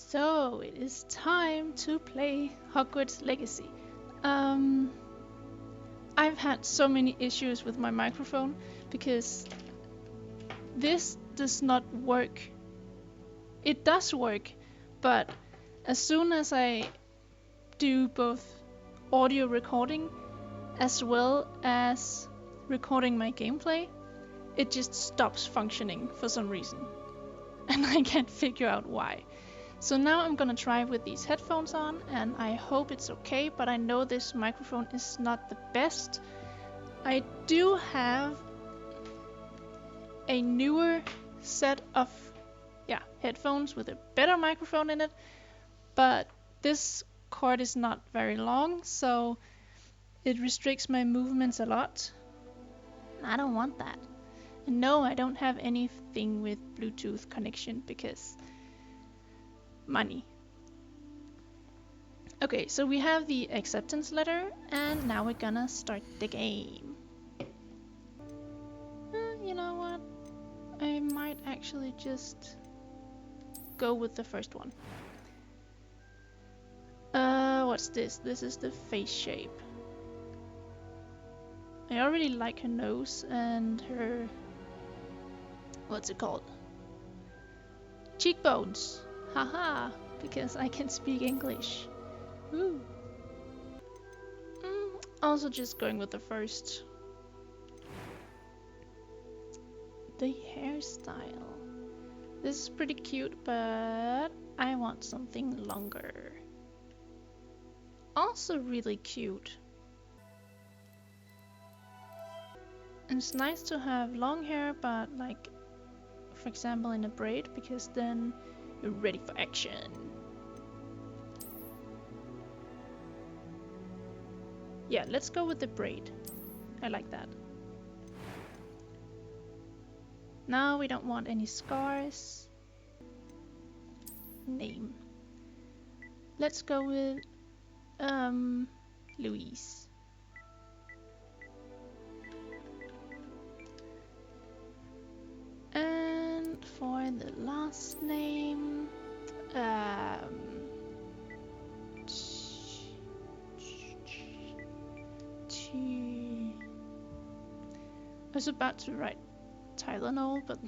So it is time to play Hogwarts Legacy. I've had so many issues with my microphone because this does not work. It does work, but as soon as I do both audio recording as well as recording my gameplay, it just stops functioning for some reason. And I can't figure out why. So now I'm gonna try with these headphones on, and I hope it's okay, but I know this microphone is not the best. I do have a newer set of headphones with a better microphone in it, but this cord is not very long, so it restricts my movements a lot. I don't want that. And no, I don't have anything with Bluetooth connection because money. Okay, so we have the acceptance letter, and now we're gonna start the game. You know what? I might actually just go with the first one. What's this? This is the face shape. I already like her nose and her... what's it called? Cheekbones. Haha, because I can speak English. Woo. Also just going with the first. The hairstyle. This is pretty cute, but I want something longer. Also really cute. And it's nice to have long hair, but like, for example, in a braid, because then you're ready for action. Yeah, let's go with the braid. I like that. Now we don't want any scars. Name. Let's go with Louise. And for the last name, I was about to write Tylenol, but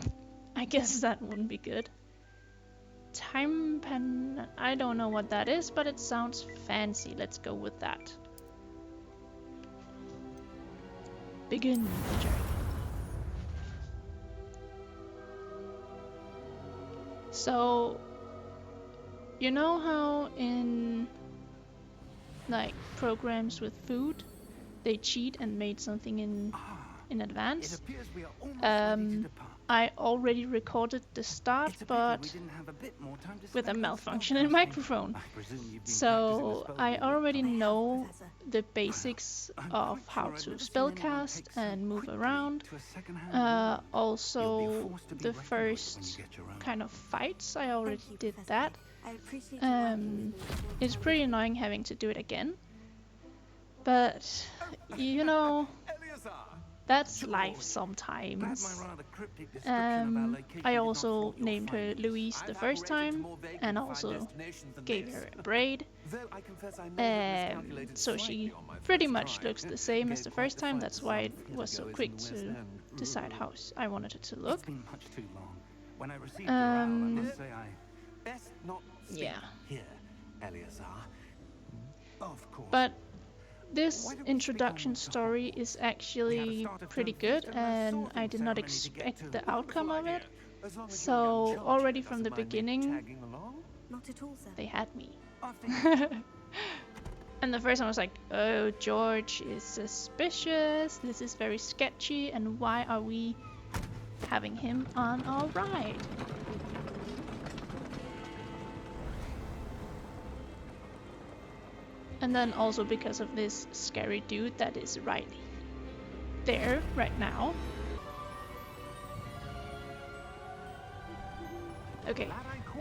I guess that wouldn't be good. Time I don't know what that is, but it sounds fancy. Let's go with that. Begin the journey. So, you know how in like programs with food, they cheat and made something in advance? I already recorded the start, but with a malfunctioning microphone. So I already know the basics of how to spellcast and move around. Also, the first kind of fights, I already did that. It's pretty annoying having to do it again. But, you know, that's life sometimes. I also named her Louise the first time, and also gave her a braid. So she pretty much looks the same as the first time. That's why it was so quick to decide how I wanted it to look. Yeah. But this introduction story is actually pretty good, and I did not expect the outcome of it. So already from the beginning, they had me. And the first one was like, oh, George is suspicious, this is very sketchy, and why are we having him on our ride? And then also because of this scary dude that is right there, right now. Okay,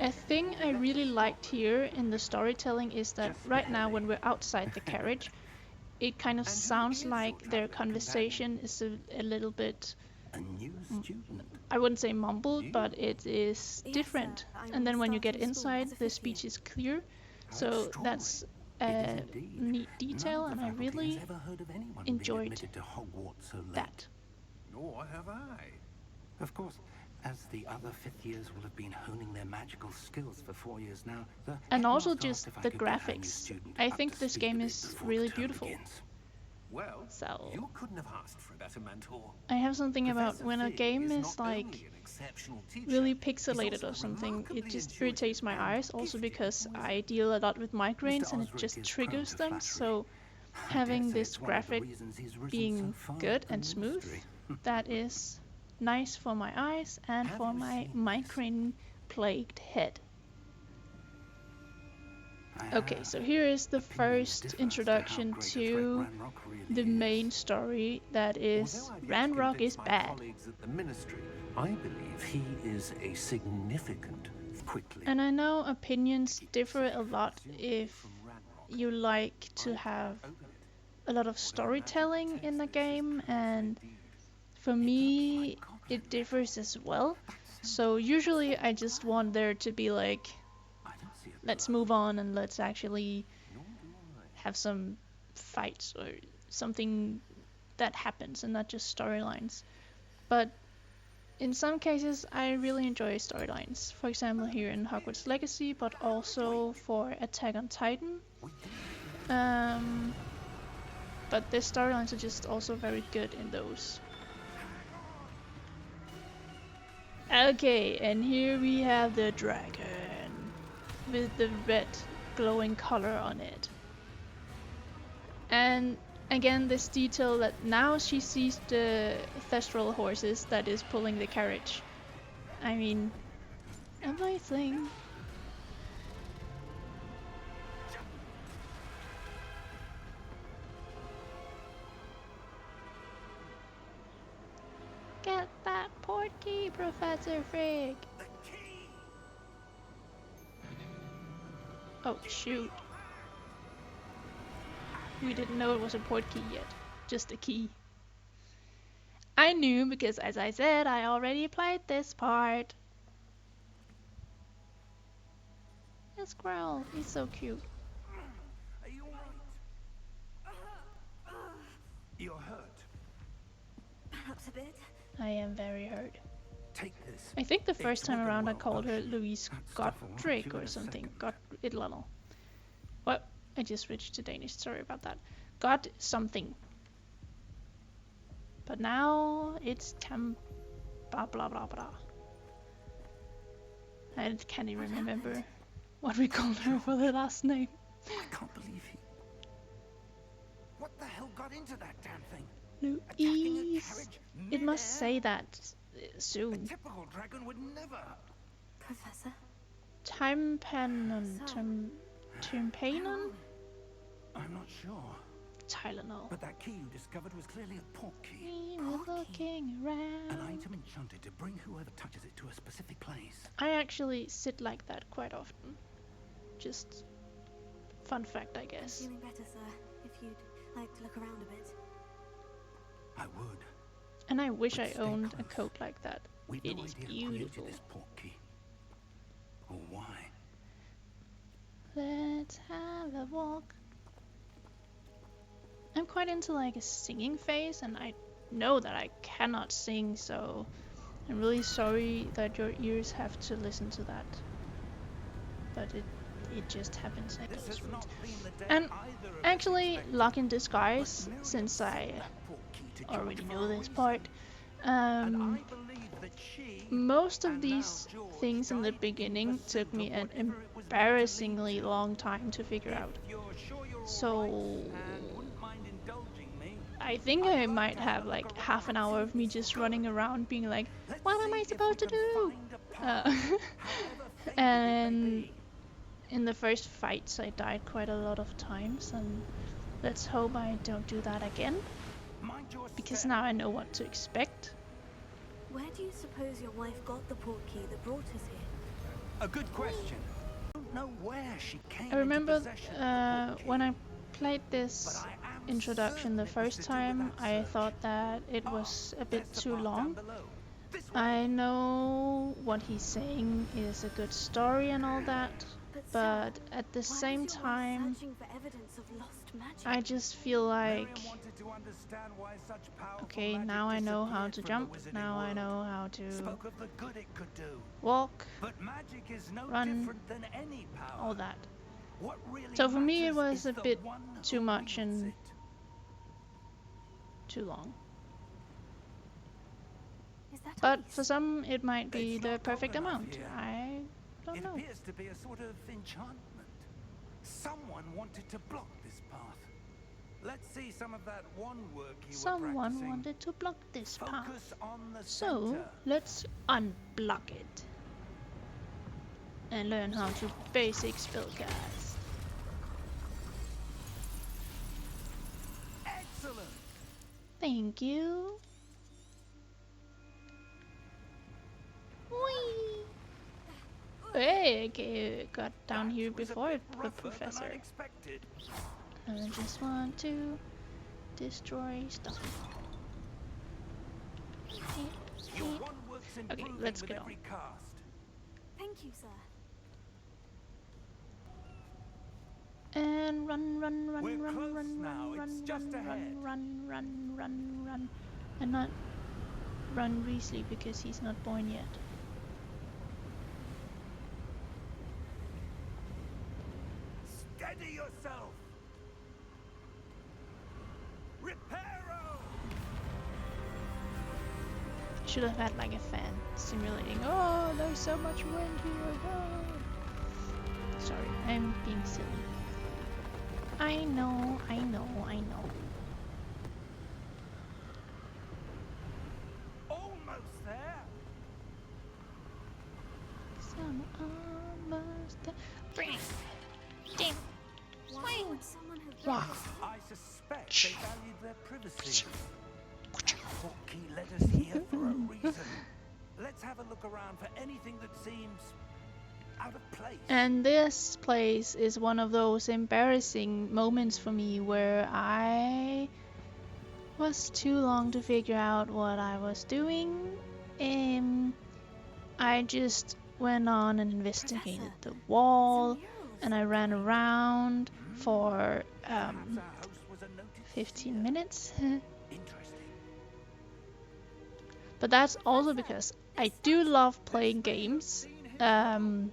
a thing I really liked here in the storytelling is that right now when we're outside the carriage, it kind of sounds like their conversation is a little bit A new student? I wouldn't say mumbled, but it is different. And then when you get inside, the speech is clear. So that's a neat detail, and I really enjoyed that. Nor have I. Of course, as the other 5th years will have been honing their magical skills for 4 years now, and also just the graphics. I think this game is really beautiful. Well, so you couldn't have asked for a better mentor. I have something about when a game is like really pixelated or something, it just irritates my eyes, also because I deal a lot with migraines and it just triggers them. So having this graphic being good and smooth, that is nice for my eyes and for my migraine plagued head. Okay, so here is the first introduction to the main story, that is Ranrok is bad. I believe he is a significant quickly. And I know opinions differ a lot if you like to have a lot of storytelling in the game, and for me it differs as well. So usually I just want there to be like, let's move on and let's actually have some fights or something that happens and not just storylines. But in some cases I really enjoy storylines. For example, here in Hogwarts Legacy, but also for Attack on Titan. But the storylines are just also very good in those. Okay, and here we have the dragon with the red glowing color on it. And again, this detail that now she sees the thestral horses that is pulling the carriage. I mean, amazing. Get that portkey, Professor Frigg! Oh shoot. We didn't know it was a portkey yet. Just a key. I knew because, as I said, I already played this part. This squirrel, he's so cute. Are you alright? You're hurt. Perhaps a bit. I am very hurt. Take this. I think the first time around I called her Louise Godric or something. Godidlano. What? I just switched to Danish, sorry about that. God something. But now it's Tam blah blah blah blah. I can't even remember what we called her for the last name. I can't believe he... What the hell got into that damn thing? Louise. It must say that soon. A typical dragon would never. Professor? Tympanon. Tympanon? I'm not sure. Tylenol. But that key you discovered was clearly a port key. We were looking around. An item enchanted to bring whoever touches it to a specific place. I actually sit like that quite often. Just fun fact, I guess. I'm feeling better, sir. If you'd like to look around a bit. I would. And I wish I owned a coat like that. It is beautiful. This port key. Or why? Let's have a walk. I'm quite into like a singing phase, and I know that I cannot sing, so I'm really sorry that your ears have to listen to that. But it just happens like those words. And actually, Lock in Disguise, since I already know this part, most of these things in the beginning took me an embarrassingly long time to figure out. So I think I might have like half an hour of me just running around being like, what am I supposed to do? And in the first fights I died quite a lot of times, and let's hope I don't do that again, because now I know what to expect. Where do you suppose your wife got the port key that brought us here? A good question. I don't know where she came. I remember into possession of the port key, when I played this but I am introduction the first time, I thought that it was a bit too long. I know what he's saying is a good story and all that, but at the same time, I just feel like, okay, now I know how to jump, now I know how to walk, run, all that. So for me it was a bit too much and too long. But for some it might be the perfect amount. I don't know. It appears to be a sort of enchantment. Someone wanted to block this path. Let's see some of that one work you were practicing. Someone wanted to block this path. Focus on the So center. let's unblock it. And learn how to basic spellcast. Excellent. Thank you. Whee! Hey, okay, got down here before the professor. And I just want to destroy stuff. Okay, let's get on. Thank you, sir. And run, run, run, We're run, close run, now. run, It's run, just run, ahead. run, run, run, run. And not run Weasley because he's not born yet. Steady yourself. Reparo. Should have had like a fan simulating. Oh, there's so much wind here. Oh. Sorry, I'm being silly. I know, I know, I know. Almost there. Some almost there. Bring it. Damn. Why would someone have Wow. done this? I suspect they valued their privacy. Portkey led us here for a reason. Let's have a look around for anything that seems out of place. And this place is one of those embarrassing moments for me where I was too long to figure out what I was doing. I just went on and investigated the wall, and I ran around for Perhaps our host was a noted 15 seer. minutes. Interesting. But that's also because I do love playing games. I'm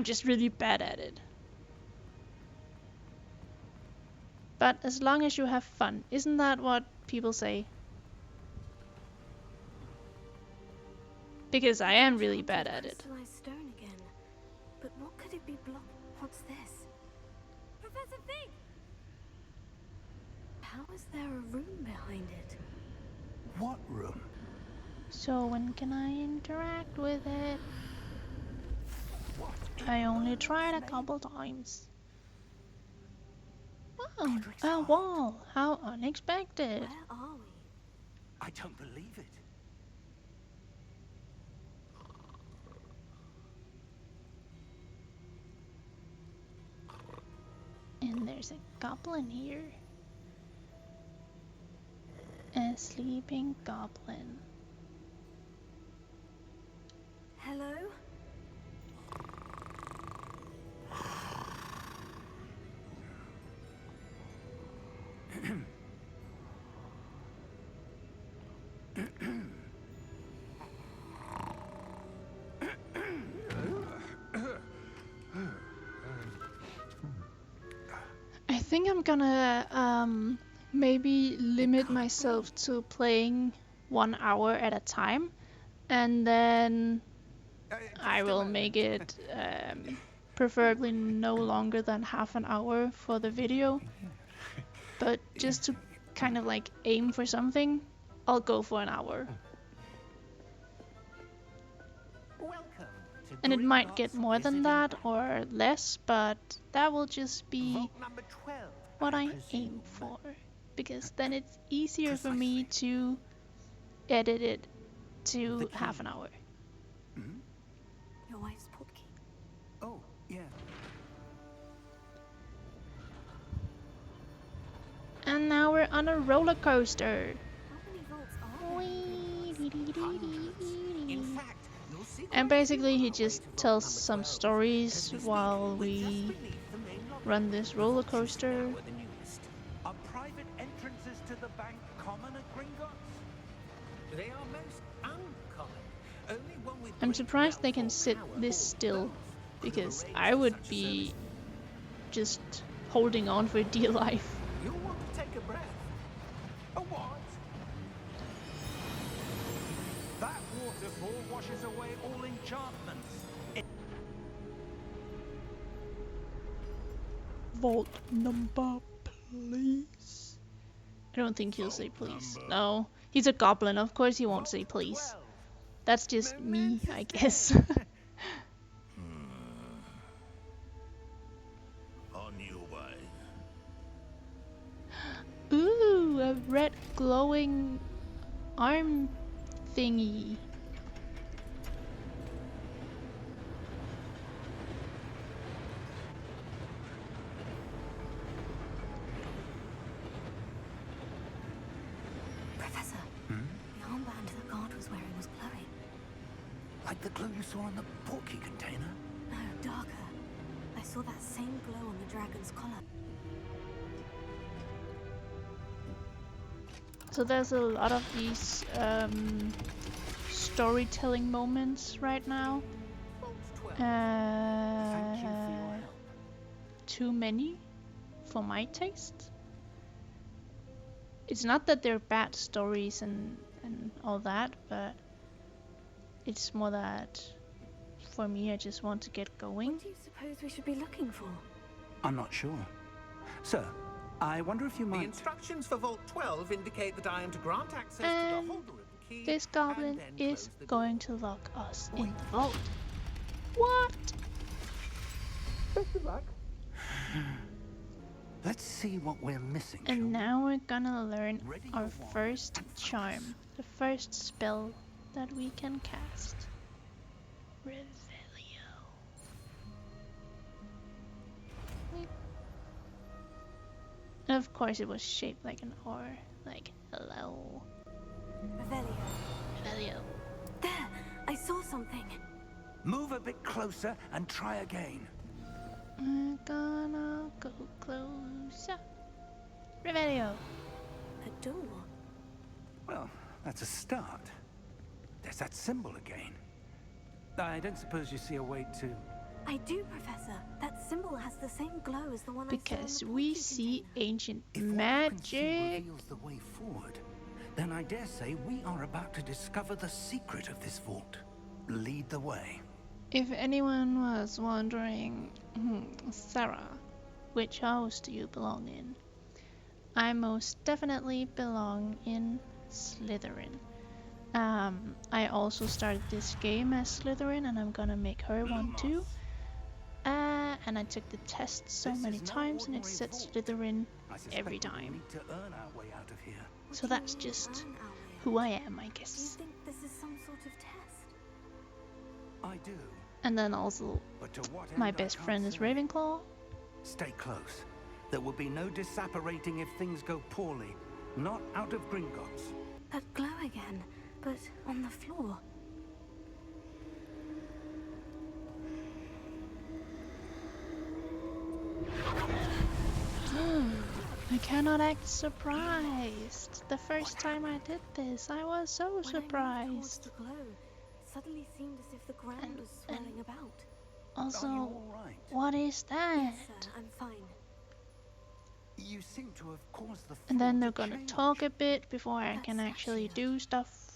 just really bad at it. But as long as you have fun, isn't that what people say? Because I am really bad at it. Crystallized stone again. But what could it be blocked? What's this? Professor Fig! How is there a room behind it? What room? So when can I interact with it? I only tried a couple times. Oh, a wall! How unexpected! Where are we? I don't believe it. And there's a goblin here. A sleeping goblin. Hello? I think I'm gonna maybe limit myself to playing 1 hour at a time, and then I will make it preferably no longer than half an hour for the video. But just to kind of like aim for something, I'll go for an hour. And it might get more than that or less, but that will just be what I aim for. Because then it's easier for me to edit it to half an hour. Your wife's portkey. Oh, yeah. And And now we're on a roller coaster. How many volts are there? In fact, you'll see And quite a basically few he on our way just to vault tells number some 12. stories As we speak, while we're just we beneath the main lobby. run this The roller vaults is coaster. now at the newest. Are private entrances to the bank common at Gringotts? They are most uncommon. Only one with I'm great surprised they wealth can or sit power this or still, both could because arrange I for would such be service. just holding on for dear life. You'll want to take a breath. A what? That waterfall washes away all enchantments. Vault number, please. I don't think he'll say please. No, he's a goblin. Of course he won't say please. 12. That's just me, I guess. On your way. Ooh, a red glowing arm thingy. Professor, the armband that guard was wearing was glowing. Like the glow you saw in the porky container? No, darker. I saw that same glow on the dragon's collar. So there's a lot of these storytelling moments right now. Vault 12. Thank you for your help. Too many for my taste. It's not that they're bad stories and all that, but it's more that for me I just want to get going. What do you suppose we should be looking for? I'm not sure. Sir, I wonder if you The might... instructions for Vault 12 indicate that I am to grant access to the And holder of the key. This goblin and then is close the going to lock us in the vault. What? Best of luck. Let's see what we're missing, shall we? And now we're gonna learn Ready our your wand first and focus. charm. The first spell that we can cast. Revelio. And of course it was shaped like an R. Like, hello. Revelio. Revelio. There! I saw something. Move a bit closer and try again. We're gonna go closer. Revelio. A door. Well, that's a start. There's that symbol again. I don't suppose you see a way to... I do, Professor. That symbol has the same glow as the one I Because saw in the we porky see container. ancient If what you can see magic. reveals the way forward, then I dare say we are about to discover the secret of this vault. Lead the way. If anyone was wondering, Sarah, which house do you belong in? I most definitely belong in Slytherin. I also started this game as Slytherin, and I'm gonna make her one too. And I took the test so This many is no times, and it ordinary said vault. Slytherin I suspect every we will time. need to earn our way out of here. What So do you that's mean, just earn our way who out? I am, I Do you guess. think this is some sort of test? I do. And then also, But to what my end, I best can't friend is say. Ravenclaw. Stay close. There will be no disapparating if things go poorly. Not out of Gringotts. That glow again, but on the floor. I cannot act surprised. The first time I did this, I was so When I moved towards surprised. the glow, it suddenly seemed as if the ground was swirling about. Are you Also, all right? what is that? Yes, sir, I'm fine. You seem to have caused the And then floor they're to gonna change. talk a bit before I That can actually statue. do stuff.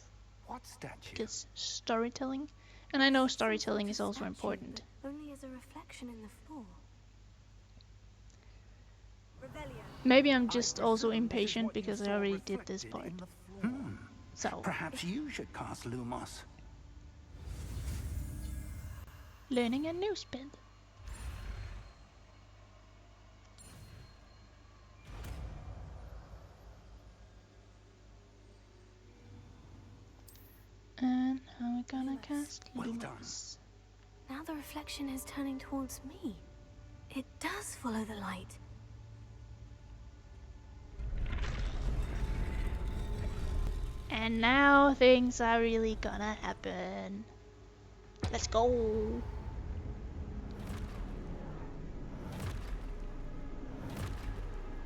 What statue? Because storytelling. And I know Some storytelling sort is of also statue, important. but only as a reflection in the floor. Revelio. Maybe I'm I just presume also this is impatient what you because I saw already did this reflected part. in the floor. So, Perhaps you should cast Lumos. learning a new spell. And now we're gonna cast Well done. Lumos. Now the reflection is turning towards me. It does follow the light. And now things are really gonna happen. Let's go.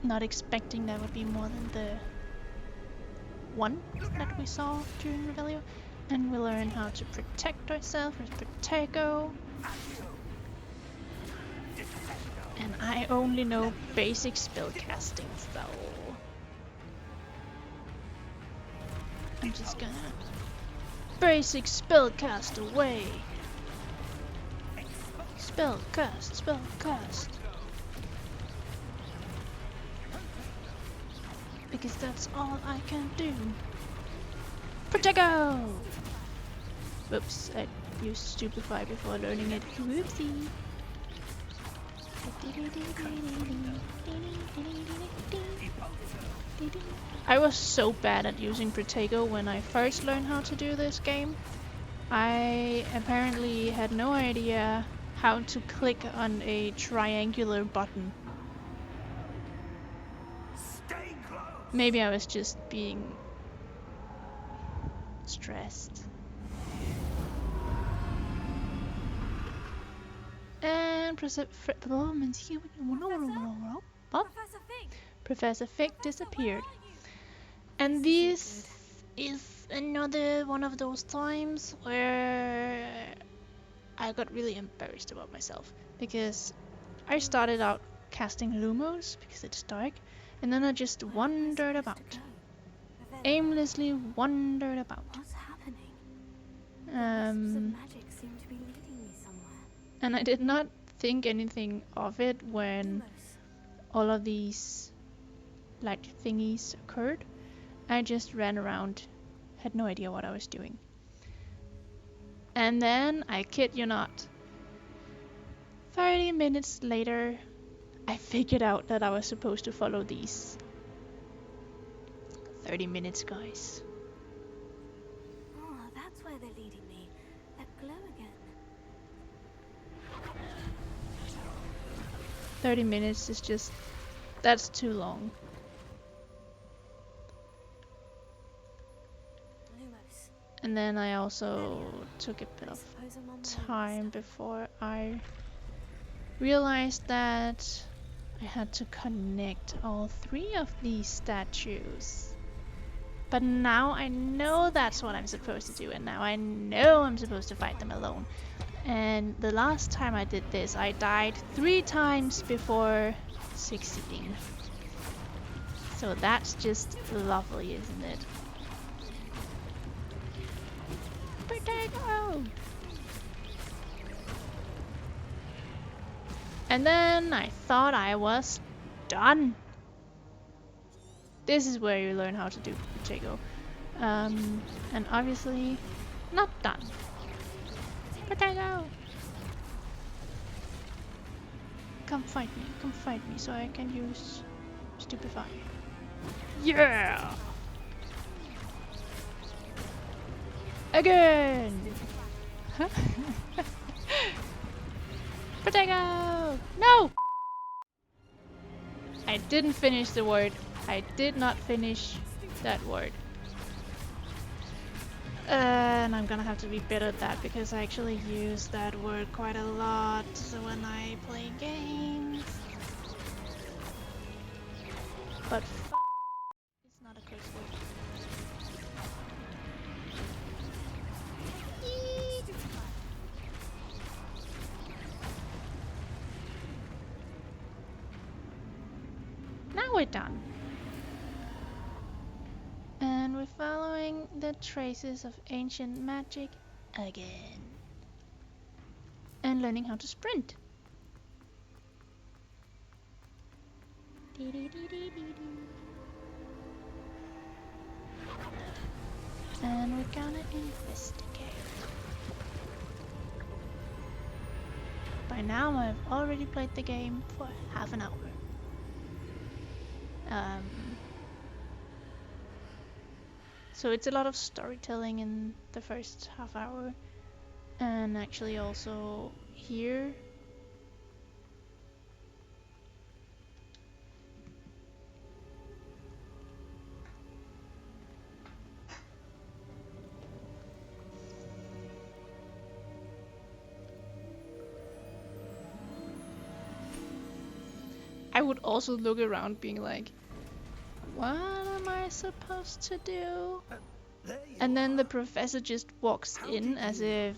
Not expecting there would be more than the one that we saw during Revelio. And we learn how to protect ourselves with Protego. And I only know basic spell casting, so I'm just gonna basic spell cast away. Spell cast, spell cast. Because that's all I can do. Protego! Whoops, I used Stupefy before learning it. Whoopsie. I was so bad at using Protego when I first learned how to do this game. I apparently had no idea how to click on a triangular button. Maybe I was just being stressed. And Professor Fig disappeared. And this is another one of those times where I got really embarrassed about myself. Because I started out casting Lumos because it's dark. And then I just wandered about. Aimlessly wandered about. What's happening? Magic seemed to be leading me somewhere. And I did not think anything of it when all of these light thingies occurred. I just ran around, had no idea what I was doing. And then, I kid you not, 30 minutes later, I figured out that I was supposed to follow these. 30 minutes, guys. Oh, that's where they're leading me. That glow again. 30 minutes is just... that's too long. Lumos. And then I also took a bit of time before I realized that I had to connect all 3 of these statues. But now I know that's what I'm supposed to do, and now I know I'm supposed to fight them alone. And the last time I did this, I died 3 times before succeeding. So that's just lovely, isn't it? Protego! And then I thought I was done. This is where you learn how to do Protego. And obviously not done. Protego! Come fight me so I can use Stupefy. Yeah! Again! Protego! No! I didn't finish the word. I did not finish that word. And I'm gonna have to be better at that because I actually use that word quite a lot when I play games. But f is not a curse word. Now we're done. And we're following the traces of ancient magic again. And learning how to sprint. And we're gonna investigate. By now I've already played the game for half an hour. So it's a lot of storytelling in the first half hour, and actually also here. I would also look around being like, what am I supposed to do? There you And then are. the professor just walks How in did as you- if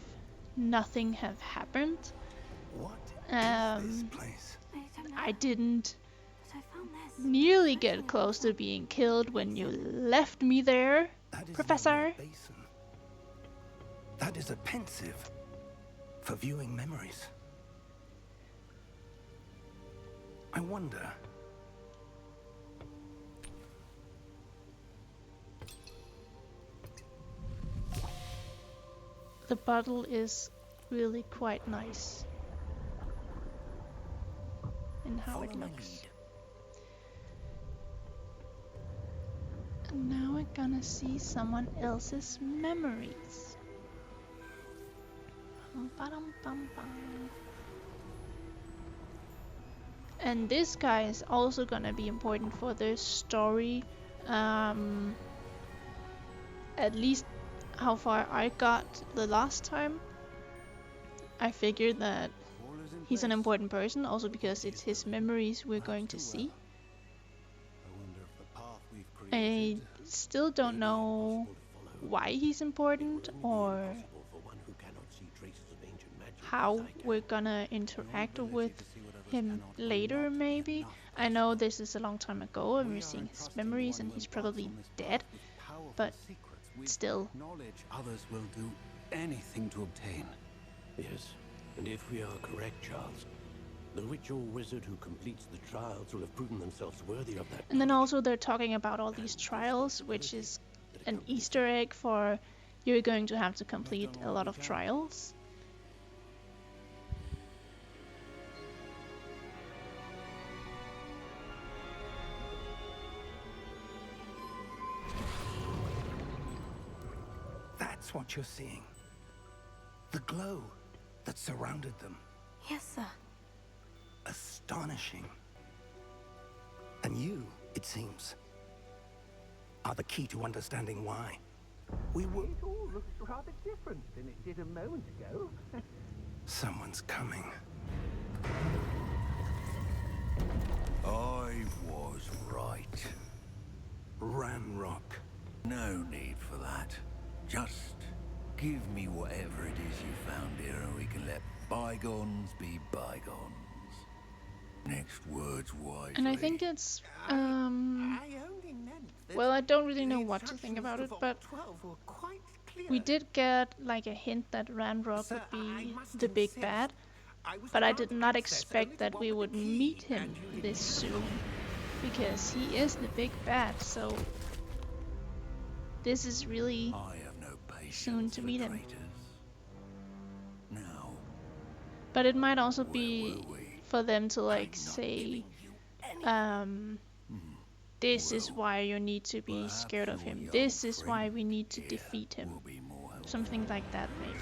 nothing have happened. What is this Um, place? I don't know. I didn't But I found this. nearly get close to being killed when you left me there, That is Professor. not a basin. That is a pensive for viewing memories. I wonder. The bottle is really quite nice in how Follow it my looks. lead. And now we're gonna see someone else's memories. Bum-ba-dum-bum-bum. And this guy is also gonna be important for the story. At least how far I got the last time. I figured that All is in he's an place. important person, also because it's his memories we're going to see. I wonder if the path we've I created still don't know why he's important or how we're gonna interact with him later, maybe. I know this is a long time ago and we're seeing his memories and he's probably dead, but still. knowledge others will do anything to obtain. Yes, and if we are correct, Charles, the witch or wizard who completes the trials will have proven themselves worthy of that. And then also they're talking about all these trials, which is an Easter egg for you're going to have to complete a lot of trials. That's what you're seeing. The glow that surrounded them. Yes, sir. Astonishing. And you, it seems, are the key to understanding why. We were... It all looks rather different than it did a moment ago. Someone's coming. I was right. Ranrok. No need for that. Just give me whatever it is you found here and we can let bygones be bygones. Next words wisely. And I think it's I only meant that well, I don't really the know what to think instructions about for it, Vault but 12 were quite clear. we did get like a hint that Ranrok Sir, would I be must the big insist. bad, I was but I granted did not access only expect to that one we with would the key, meet him and you this didn't. soon, because he is the big bad, so this is really I have no patience soon to for meet him. traitors. Now, But it might also where be were we? for them to like I'm not say, giving you any. this is Well, why you need to be perhaps scared of your him. young This is why friend we need to here defeat him. will be more helpful. Something like that, maybe.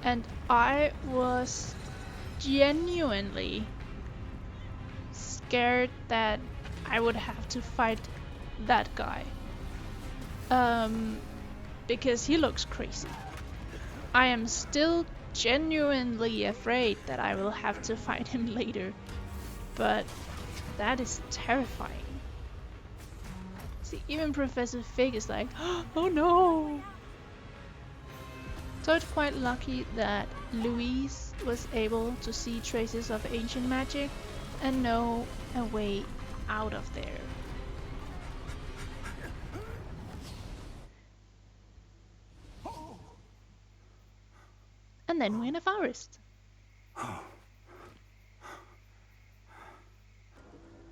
And I was genuinely scared that I would have to fight that guy. Because he looks crazy. I am still genuinely afraid that I will have to fight him later. But that is terrifying. See, even Professor Fig is like, oh no! So it's quite lucky that Louise was able to see traces of ancient magic and know a way out of there. And then we're in a forest.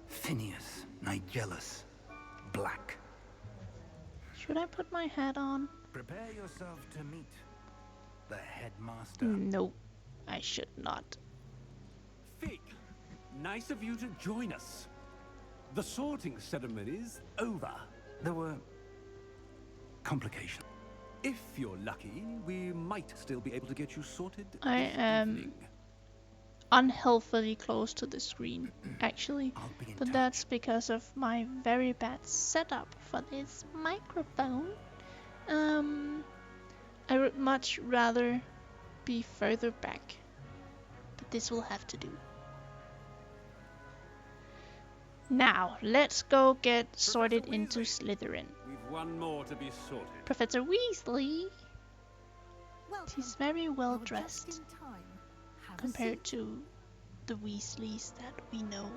Phineas, Nigellus, Black. Should I put my hat on? Prepare yourself to meet the headmaster. No, I should not. Fig, nice of you to join us. The sorting ceremony's over. There were complications. If you're lucky, we might still be able to get you sorted I this am evening. unhealthily close to the screen, actually. I'll be in But touch. that's because of my very bad setup for this microphone. I would much rather be further back. But this will have to do. Now, let's go get sorted into Slytherin. We've one more to be sorted. Professor Weasley. Welcome. He's very well You're just dressed in time. Have a compared seat. to the Weasleys that we know.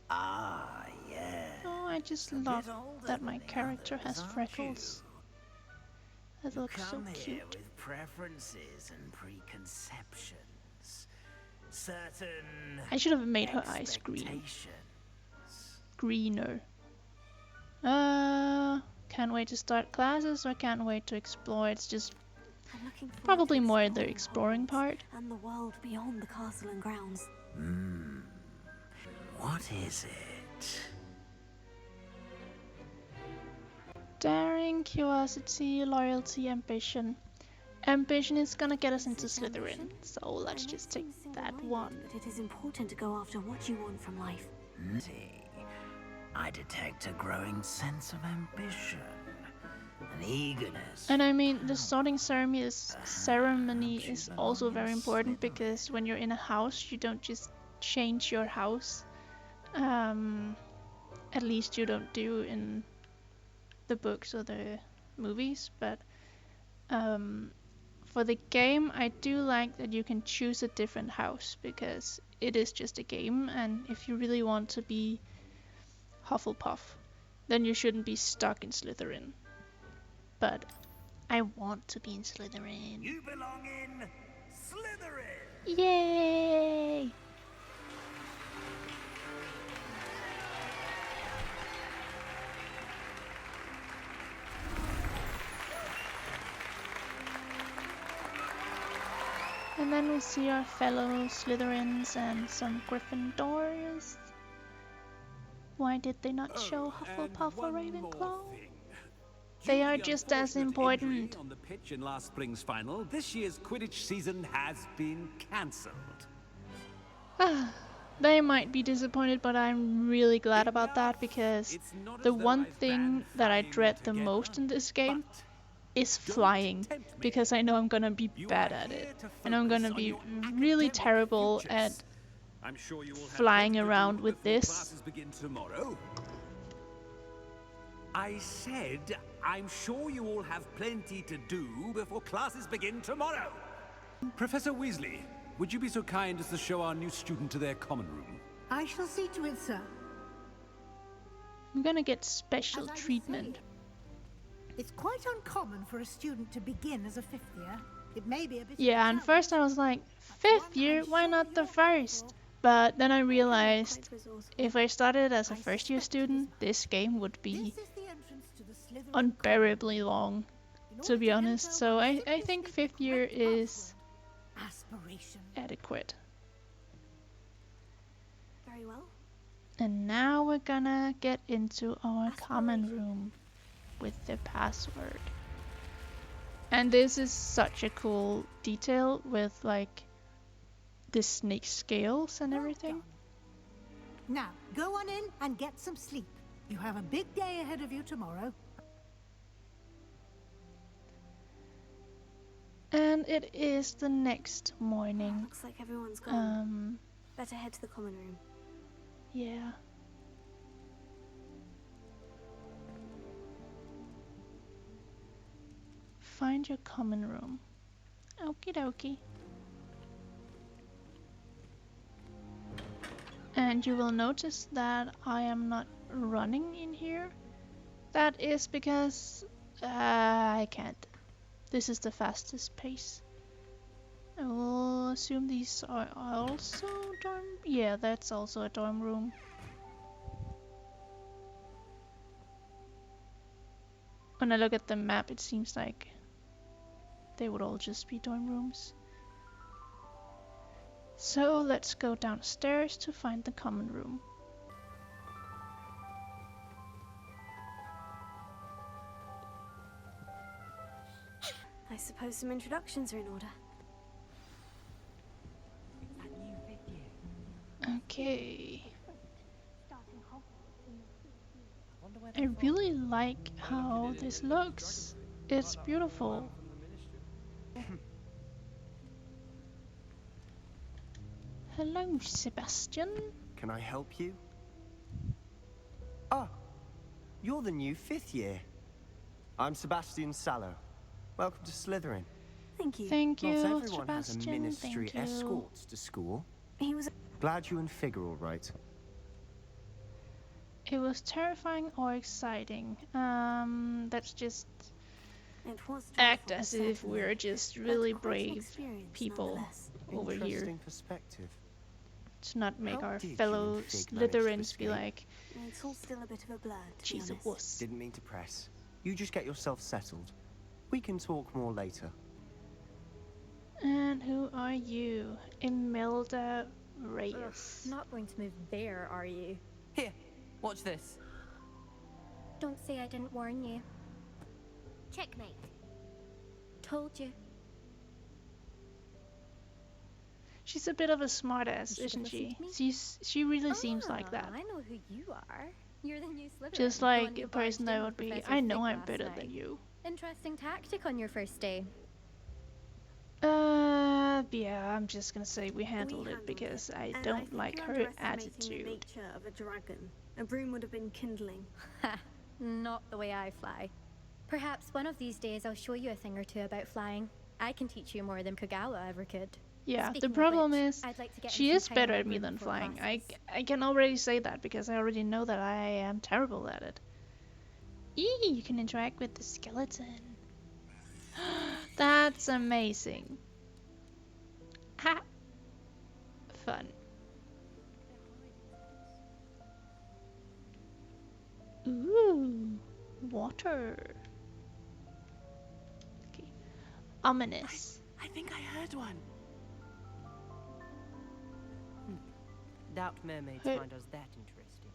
Ah, yeah. Oh, I just A bit love older that than my the character others, has aren't freckles. That You looks so come here cute. with preferences and preconceptions. Certain I should have made her eyes green. expectations. Greener. Can't wait to start classes or can't wait to explore. It's just I'm looking forward probably to more the exploring exploring Hogwarts part. and the world beyond the castle and grounds. What is it? Daring, curiosity, loyalty, ambition. Ambition is gonna get us into Is it Slytherin, ambition? so let's I just may take seem that single-minded, one. But it is important to go after what you want from life. See, I detect a growing sense of ambition, an eagerness. And I mean, the sorting ceremony is also very important because when you're in a house, you don't just change your house. At least you don't do in the books or the movies, but for the game, I do like that you can choose a different house because it is just a game, and if you really want to be Hufflepuff, then you shouldn't be stuck in Slytherin. But I want to be in Slytherin. You belong in Slytherin. Yay! And then we see our fellow Slytherins and some Gryffindors. Why did they not show Hufflepuff or Ravenclaw? They are just as important. On the pitch in last spring's final, this year's Quidditch season has been cancelled. They might be disappointed, but I'm really glad about that because It's not the as though one I've thing banned that I flying dread the altogether, most in this game but is don't flying, tempt me. because I know I'm gonna be You bad are at here it, to and I'm focus gonna on be your really academic terrible futures. at I'm sure you all have flying plenty to around do with before this. Classes begin tomorrow. I said, I'm sure you all have plenty to do before classes begin tomorrow. Professor Weasley, would you be so kind as to show our new student to their common room? I shall see to it, sir. I'm gonna get special As I was treatment. saying, it's quite uncommon for a student to begin as a fifth year. It may be a bit of a Yeah, and challenge. first I was like, fifth year, why not the first? But then I realized Quite resourceful. if I started as a first year student, this game would be This is the entrance to the Slytherin unbearably long, In to order be enter, honest. So one I simply think speak fifth the year correct is password. Aspiration. adequate. Very well. And now we're gonna get into our common room with the password. And this is such a cool detail with like the snake scales and Well everything. done. Now, go on in and get some sleep. You have a big day ahead of you tomorrow. And it is the next morning. Looks like everyone's gone. Um, Better head to the common room. yeah. Find your common room. Okie dokie. And you will notice that I am not running in here. That is because I can't. This is the fastest pace. I will assume these are also dorm. Yeah, that's also a dorm room. When I look at the map, it seems like they would all just be dorm rooms. So let's go downstairs to find the common room. I suppose some introductions are in order. Okay. I really like how this looks. It's beautiful. Hello, Sebastian. Can I help you? Ah, you're the new 5th year. I'm Sebastian Sallow. Welcome to Slytherin. Thank you. Thank you, Not everyone has a Sebastian. ministry Thank you. escorts to school. He was. Glad you and Fig are all right. It was terrifying or exciting. Let's just It was act dreadful, as if certainly, we're just but really quite an brave experience people nonetheless. over here. Interesting perspective. To not make How our did you fellow and Fig manage to Slytherins be escape? like, It's all still a bit of a blur, to be she's a honest. wuss. Didn't mean to press. You just get yourself settled. We can talk more later. And who are you? Imelda Reyes. Not going to move there, are you? Here, watch this. Don't say I didn't warn you. Checkmate. Told you. She's a bit of a smartass, You isn't should've she? listened She really seems like that. I know who you are. You're the new Slytherin. Just the one like who a person barged that in would be, Professor I know Fig I'm last better night. than you. Interesting tactic on your first day. Yeah, I'm just gonna say we handled it because I don't like her attitude. The nature of a dragon. A broom would have been kindling. Ha! Not the way I fly. Perhaps one of these days I'll show you a thing or two about flying. I can teach you more than Kogawa ever could. Yeah, Speaking the of problem which, is I'd like to get she in is some time better on at the me room than before flying. classes. I can already say that because I already know that I am terrible at it. Eee, you can interact with the skeleton. That's amazing. Ha! Fun. Ooh, water. Okay. Ominous. I think I heard one. Doubt mermaids Hey. find us that interesting.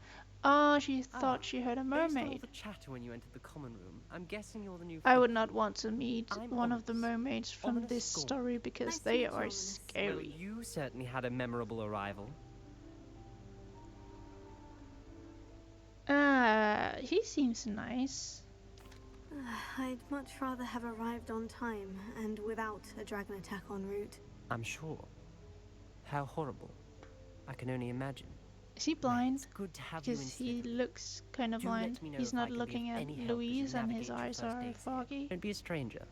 Oh, she thought she heard a Based on all mermaid. the chatter when you entered the common room, I'm guessing you're the new. I would not want to meet I'm one of the Ominous. mermaids from Ominous this Scorn. story because Nice to they meet you, are Ominous. Well, scary. you certainly had a memorable arrival. He seems nice. I'd much rather have arrived on time and without a dragon attack en route. I'm sure. How horrible. I can only imagine. Is he blind? It's good to have you in Because he Slytherin. looks kind of Do let blind. me know He's if I not can be looking of at any help as you Louise and his navigate your eyes first are days here. foggy. Don't be a stranger.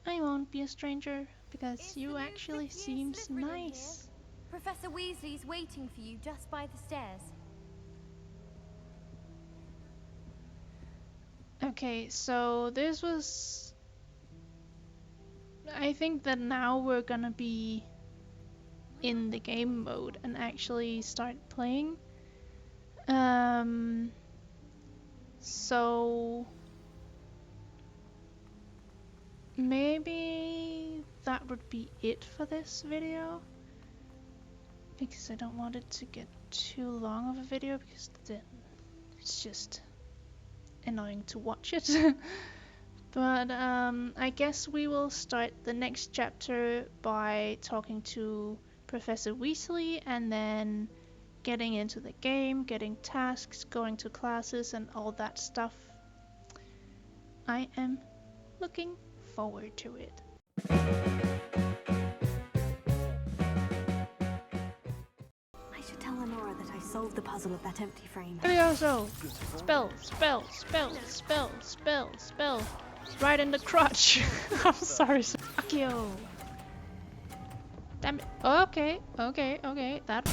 I won't be a stranger because It's you the new actually 5th year seems Slytherin here. nice. Professor Weasley's waiting for you just by the stairs. Okay, so this was... I think that now we're gonna be in the game mode and actually start playing. So maybe that would be it for this video, because I don't want it to get too long of a video because then it's just annoying to watch it. But I guess we will start the next chapter by talking to Professor Weasley and then getting into the game, getting tasks, going to classes and all that stuff. I am looking forward to it. I should tell Lenora that I solved the puzzle of that empty frame. Furioso! Spell, spell, spell, spell, spell, spell. Right in the crotch. I'm sorry. Fuck you. Damn it. Okay, okay, okay. That